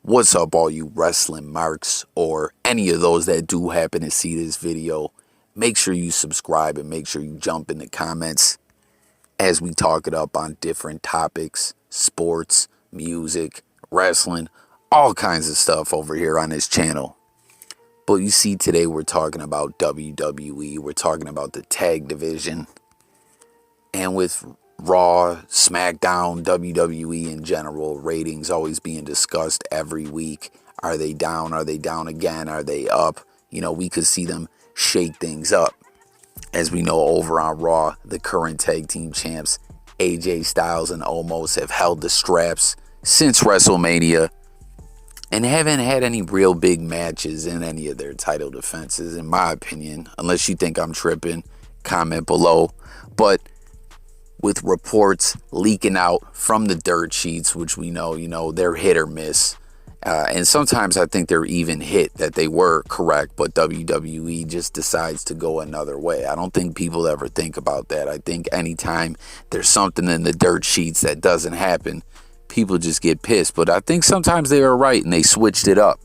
What's up, all you wrestling marks, or any of those that do happen to see this video? Make sure you subscribe and make sure you jump in the comments as we talk it up on different topics, sports, music, wrestling, all kinds of stuff over here on this channel. But you see, today we're talking about WWE. We're talking about the tag division. And with Raw, Smackdown, WWE in general, ratings always being discussed every week. Are they down? Are they down again? Are they up? You know, we could see them shake things up. As we know, over on Raw, the current tag team champs, AJ Styles and Omos, have held the straps since WrestleMania and haven't had any real big matches in any of their title defenses, in my opinion. Unless you think I'm tripping, comment below. But with reports leaking out from the dirt sheets, which we know, they're hit or miss. And sometimes I think they're even hit that they were correct, but WWE just decides to go another way. I don't think people ever think about that. I think anytime there's something in the dirt sheets that doesn't happen, people just get pissed. But I think sometimes they are right and they switched it up.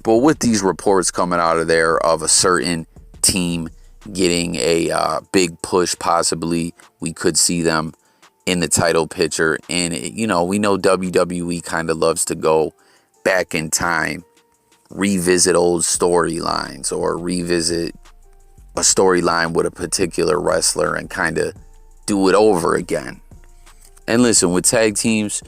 But with these reports coming out of there of a certain team getting a big push, possibly we could see them in the title picture. And, we know WWE kind of loves to go back in time, revisit old storylines or revisit a storyline with a particular wrestler and kind of do it over again. And listen, with tag teams,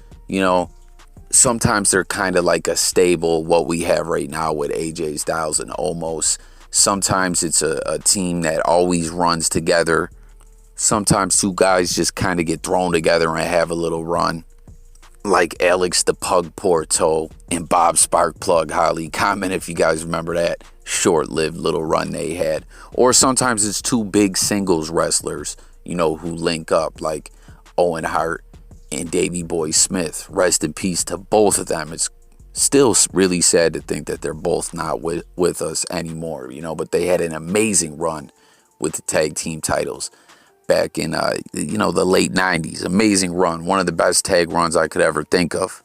sometimes they're kind of like a stable, what we have right now with AJ Styles and Omos. Sometimes it's a team that always runs together. Sometimes two guys just kind of get thrown together and have a little run. Like Alex the Pug Porto and Bob Sparkplug Holly. Comment if you guys remember that short-lived little run they had. Or sometimes it's two big singles wrestlers, who link up, like Owen Hart and Davey Boy Smith. Rest in peace to both of them. It's still really sad to think that they're both not with us anymore, but they had an amazing run with the tag team titles back in, the late 90s. Amazing run. One of the best tag runs I could ever think of.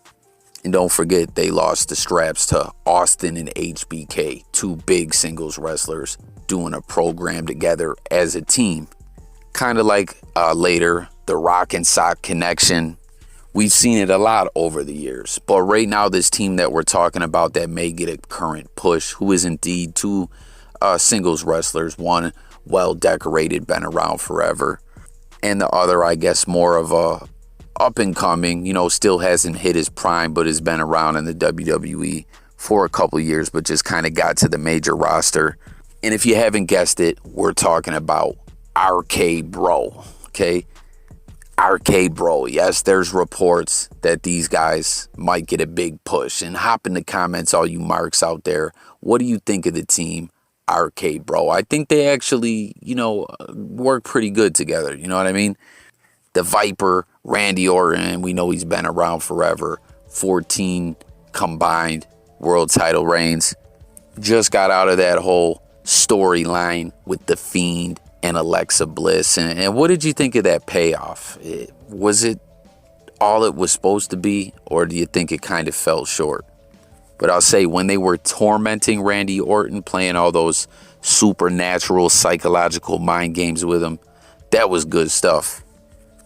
And don't forget, they lost the straps to Austin and HBK, two big singles wrestlers doing a program together as a team. Kind of like later, the Rock and Sock connection. We've seen it a lot over the years. But right now, this team that we're talking about that may get a current push, who is indeed two singles wrestlers. One well-decorated, been around forever. And the other, I guess, more of a up-and-coming, still hasn't hit his prime, but has been around in the WWE for a couple years, but just kind of got to the major roster. And if you haven't guessed it, we're talking about RK Bro, okay? RK Bro, yes, there's reports that these guys might get a big push. And hop in the comments, all you marks out there. What do you think of the team RK Bro? I think they actually, work pretty good together. You know what I mean? The Viper, Randy Orton, we know he's been around forever. 14 combined world title reigns. Just got out of that whole storyline with the Fiend and Alexa Bliss. And what did you think of that payoff? Was it all it was supposed to be, or do you think it kind of fell short? But I'll say, when they were tormenting Randy Orton, playing all those supernatural psychological mind games with him, that was good stuff.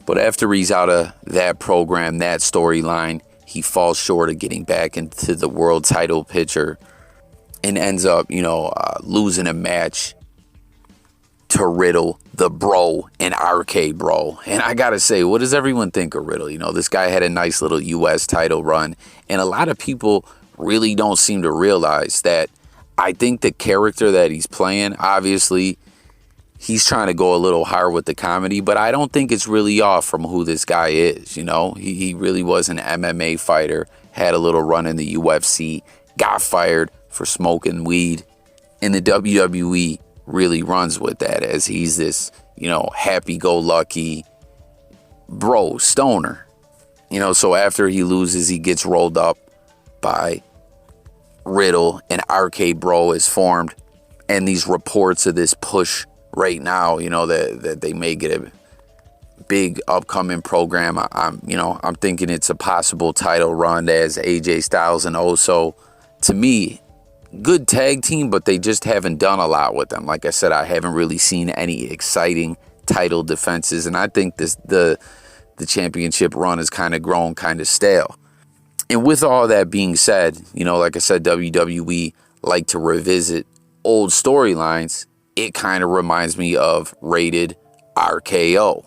But after he's out of that program, that storyline, he falls short of getting back into the world title picture and ends up, losing a match to Riddle, the Bro, and RK Bro. And I gotta say, what does everyone think of Riddle? This guy had a nice little U.S. title run, and a lot of people really don't seem to realize that. I think the character that he's playing, obviously, he's trying to go a little higher with the comedy, but I don't think it's really off from who this guy is, He really was an MMA fighter, had a little run in the UFC, got fired for smoking weed, and the WWE really runs with that, as he's this, happy-go-lucky bro, stoner. So after he loses, he gets rolled up by Riddle, and RK Bro is formed. And these reports of this push right now, that they may get a big upcoming program. I'm thinking it's a possible title run as AJ Styles and Oso. To me, good tag team, but they just haven't done a lot with them. Like I said, I haven't really seen any exciting title defenses, and I think the championship run has kind of grown kind of stale. And with all that being said, like I said, WWE like to revisit old storylines. It kind of reminds me of Rated RKO.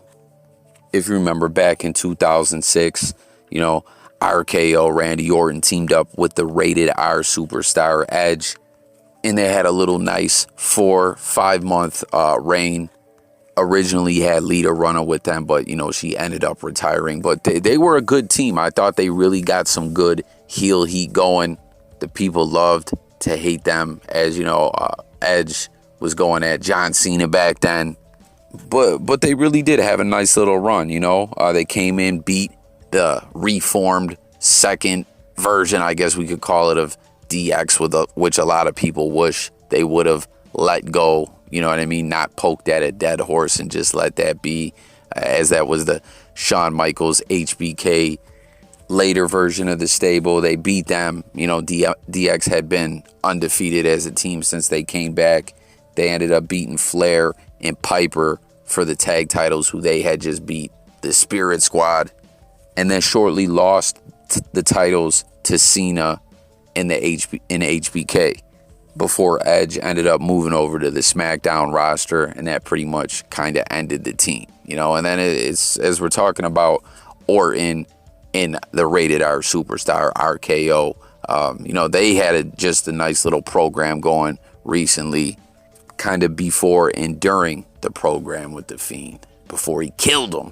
If you remember back in 2006, RKO, Randy Orton, teamed up with the Rated R superstar Edge, and they had a little nice 4-5 month reign. Originally had Lita running with them, but she ended up retiring. But they were a good team. I thought they really got some good heel heat going. The people loved to hate them, as Edge was going at John Cena back then. But they really did have a nice little run. They came in, beat the reformed second version, I guess we could call it, of DX, which a lot of people wish they would have let go. You know what I mean? Not poked at a dead horse and just let that be, as that was the Shawn Michaels HBK later version of the stable. They beat them. DX had been undefeated as a team since they came back. They ended up beating Flair and Piper for the tag titles, who they had just beat the Spirit Squad, and then shortly lost the titles to Cena in HBK before Edge ended up moving over to the Smackdown roster, and that pretty much kind of ended the team. And then it's, as we're talking about Orton in the Rated R superstar RKO, they had just a nice little program going recently, kind of before and during the program with the Fiend, before he killed him,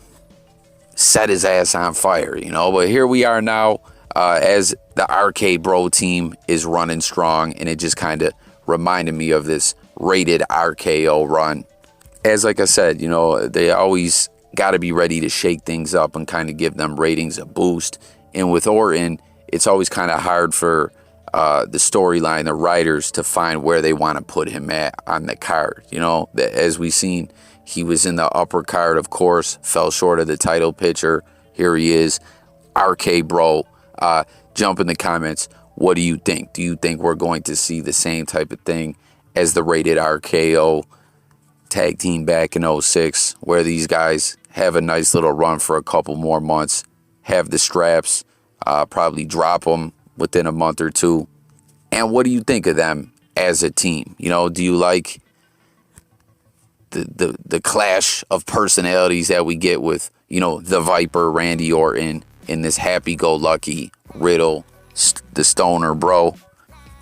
set his ass on fire, But here we are now, as the RK Bro team is running strong, and it just kind of reminded me of this Rated RKO run. As like I said, they always got to be ready to shake things up and kind of give them ratings a boost. And with Orton, it's always kind of hard for the storyline, the writers, to find where they want to put him at on the card. As we seen, he was in the upper card, of course, fell short of the title picture. Here he is, RK Bro. Jump in the comments. What do you think? Do you think we're going to see the same type of thing as the Rated RKO tag team back in 2006, where these guys have a nice little run for a couple more months, have the straps, probably drop them within a month or two? And what do you think of them as a team? Do you like the clash of personalities that we get with, the Viper, Randy Orton, and this happy-go-lucky Riddle, the stoner bro?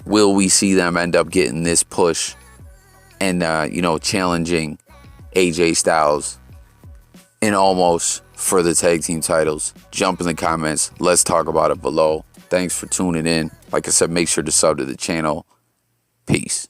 Will we see them end up getting this push and, challenging AJ Styles and Omos for the tag team titles? Jump in the comments. Let's talk about it below. Thanks for tuning in. Like I said, make sure to sub to the channel. Peace.